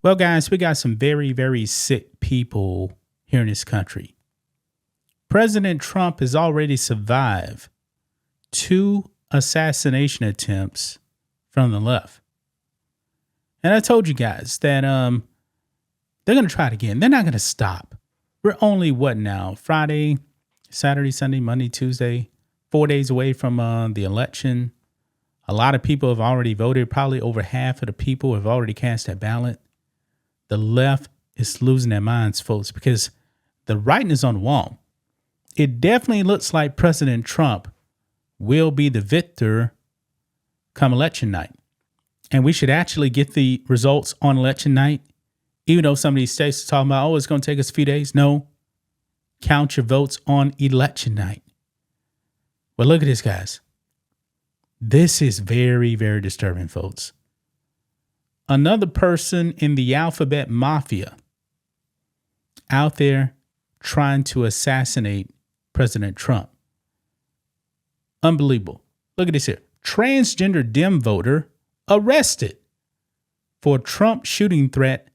Well, guys, we got some very, very sick people here in this country. President Trump has already survived 2 assassination attempts from the left. And I told you guys that they're going to try it again. They're not going to stop. We're only, what now? Friday, Saturday, Sunday, Monday, Tuesday, 4 days away from the election. A lot of people have already voted. Probably over half of the people have already cast their ballot. The left is losing their minds, folks, because the writing is on the wall. It definitely looks like President Trump will be the victor come election night. And we should actually get the results on election night, even though some of these states are talking about, oh, it's going to take us a few days. No, count your votes on election night. Well, look at this, guys. This is very, very disturbing, folks. Another person in the alphabet mafia out there trying to assassinate President Trump. Unbelievable. Look at this here. Transgender Dem voter arrested for Trump shooting threat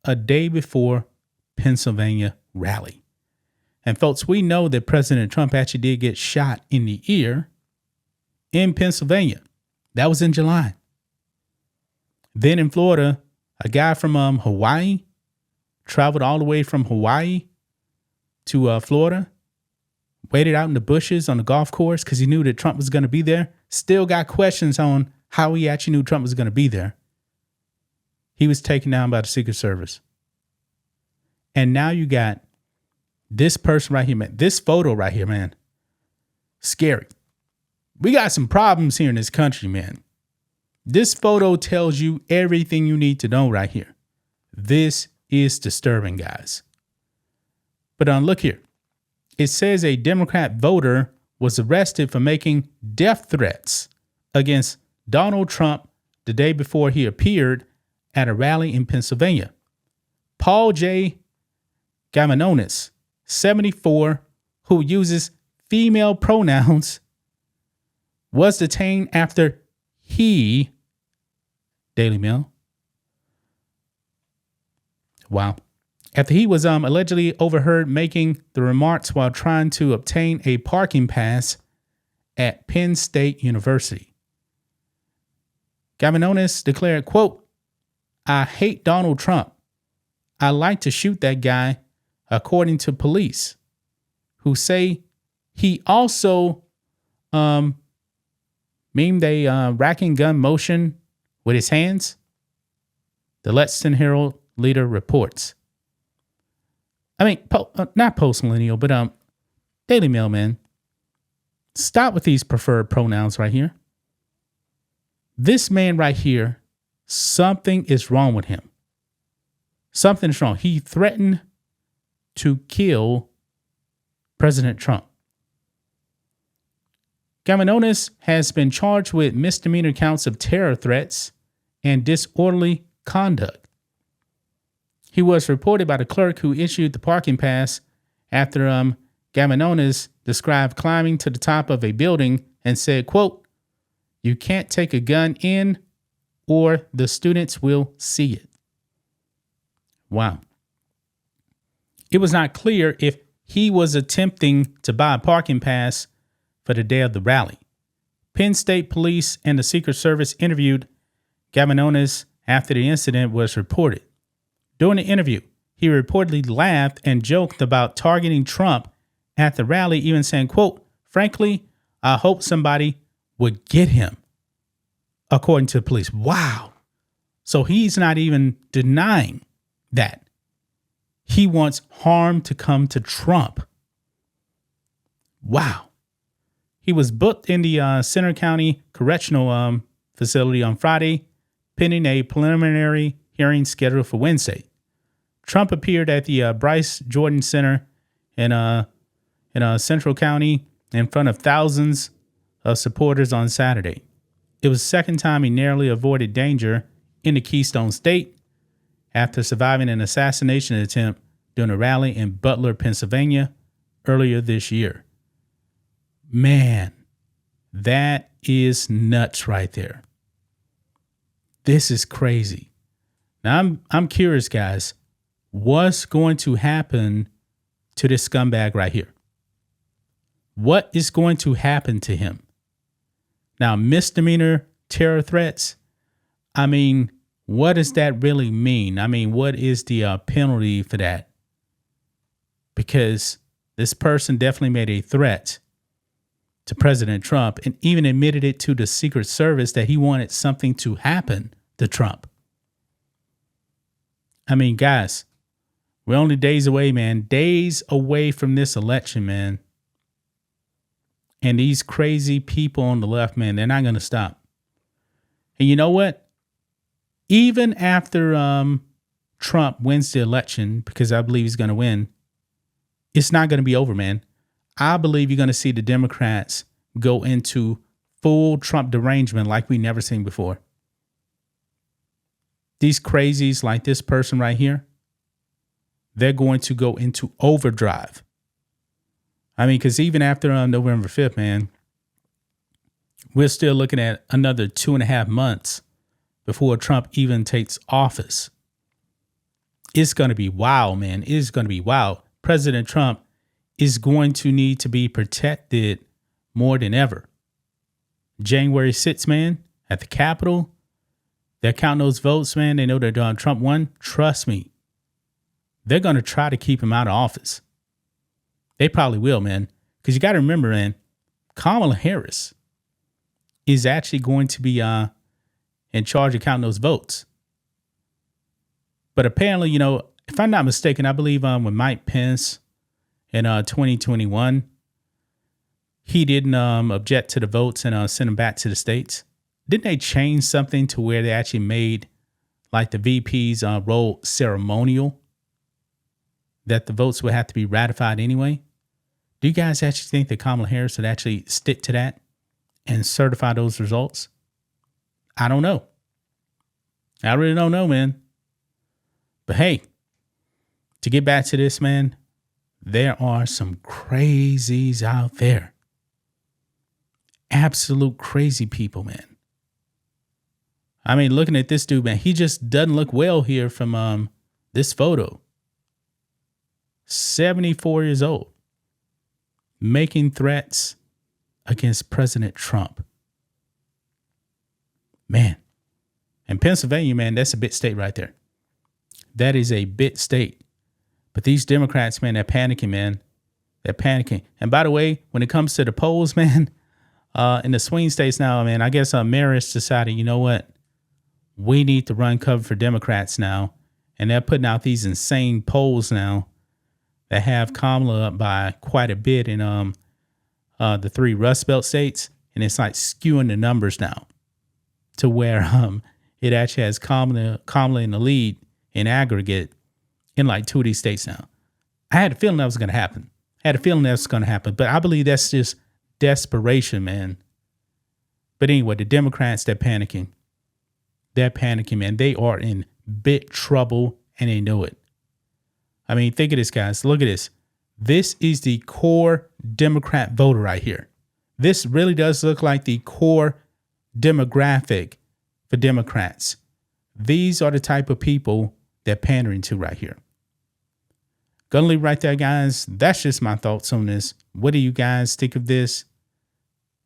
a day before Pennsylvania rally. And folks, we know that President Trump actually did get shot in the ear in Pennsylvania. That was in July. Then in Florida, a guy from Hawaii traveled all the way from Hawaii to Florida, waited out in the bushes on the golf course because he knew that Trump was going to be there. Still got questions on how he actually knew Trump was going to be there. He was taken down by the Secret Service. And now you got this person right here, man. This photo right here, man. Scary. We got some problems here in this country, man. This photo tells you everything you need to know right here. This is disturbing, guys. But look here. It says a Democrat voter was arrested for making death threats against Donald Trump the day before he appeared at a rally in Pennsylvania. Paul J. Gavinonis, 74, who uses female pronouns, was detained after he, Daily Mail, after he was allegedly overheard making the remarks while trying to obtain a parking pass at Penn State University. Gavinonis declared, quote, "I hate Donald Trump. I like to shoot that guy," according to police, who say he also mimed a racking gun motion with his hands. The Lexington Herald leader reports. I mean, not post-millennial, but Daily Mail, man. Stop with these preferred pronouns right here. This man right here, something is wrong with him. Something's wrong. He threatened to kill President Trump. Gavinonis has been charged with misdemeanor counts of terror threats and disorderly conduct. He was reported by the clerk who issued the parking pass after Gavinonis described climbing to the top of a building and said, quote, "You can't take a gun in or the students will see it." Wow. It was not clear if he was attempting to buy a parking pass for the day of the rally. Penn State Police and the Secret Service interviewed Gavinonis after the incident was reported. During the interview, he reportedly laughed and joked about targeting Trump at the rally, even saying, quote, "Frankly, I hope somebody would get him," according to the police. Wow. So he's not even denying that he wants harm to come to Trump. Wow. He was booked in the Center County Correctional Facility on Friday, pending a preliminary hearing scheduled for Wednesday. Trump appeared at the Bryce Jordan Center in Central County in front of thousands of supporters on Saturday. It was the second time he narrowly avoided danger in the Keystone State after surviving an assassination attempt during a rally in Butler, Pennsylvania earlier this year. Man, that is nuts right there. This is crazy. Now I'm curious, guys, what's going to happen to this scumbag right here? What is going to happen to him? Now, misdemeanor terror threats. I mean, what does that really mean? I mean, what is the penalty for that? Because this person definitely made a threat to President Trump and even admitted it to the Secret Service that he wanted something to happen to Trump. I mean, guys, we're only days away, man. Days away from this election, man. And these crazy people on the left, man, they're not going to stop. And you know what? Even after Trump wins the election, because I believe he's going to win, it's not going to be over, man. I believe you're going to see the Democrats go into full Trump derangement like we never seen before. These crazies like this person right here, they're going to go into overdrive. I mean, because even after November 5th, man, we're still looking at another 2.5 months before Trump even takes office. It's going to be wild, man. It's going to be wild. President Trump is going to need to be protected more than ever. January 6th, man, at the Capitol, they're counting those votes, man. They know that Trump won. Trust me, they're going to try to keep him out of office. They probably will, man. Because you got to remember, man, Kamala Harris is actually going to be in charge of counting those votes. But apparently, you know, if I'm not mistaken, I believe when Mike Pence in 2021, he didn't object to the votes and send them back to the states. Didn't they change something to where they actually made like the VP's role ceremonial, that the votes would have to be ratified anyway? Do you guys actually think that Kamala Harris would actually stick to that and certify those results? I don't know. I really don't know, man. But hey, to get back to this, man, there are some crazies out there. Absolute crazy people, man. I mean, looking at this dude, man, he just doesn't look well here from this photo. 74 years old. Making threats against President Trump. Man. And Pennsylvania, man, that's a big state right there. That is a big state. But these Democrats, man, they're panicking, man. They're panicking. And by the way, when it comes to the polls, man, in the swing states now, man, I guess Marist decided, you know what? We need to run cover for Democrats now. And they're putting out these insane polls now that have Kamala up by quite a bit in the 3 Rust Belt states. And it's like skewing the numbers now to where it actually has Kamala in the lead in aggregate in like 2 of these states now. I had a feeling that was going to happen. But I believe that's just desperation, man. But anyway, the Democrats, they're panicking. They're panicking, man. They are in big trouble and they know it. I mean, think of this, guys. Look at this. This is the core Democrat voter right here. This really does look like the core demographic for Democrats. These are the type of people they're pandering to right here. Gonna leave right there, guys. That's just my thoughts on this. What do you guys think of this?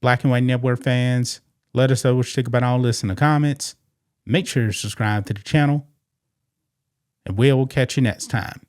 Black and White Network fans, let us know what you think about all this in the comments. Make sure to subscribe to the channel. And we'll catch you next time.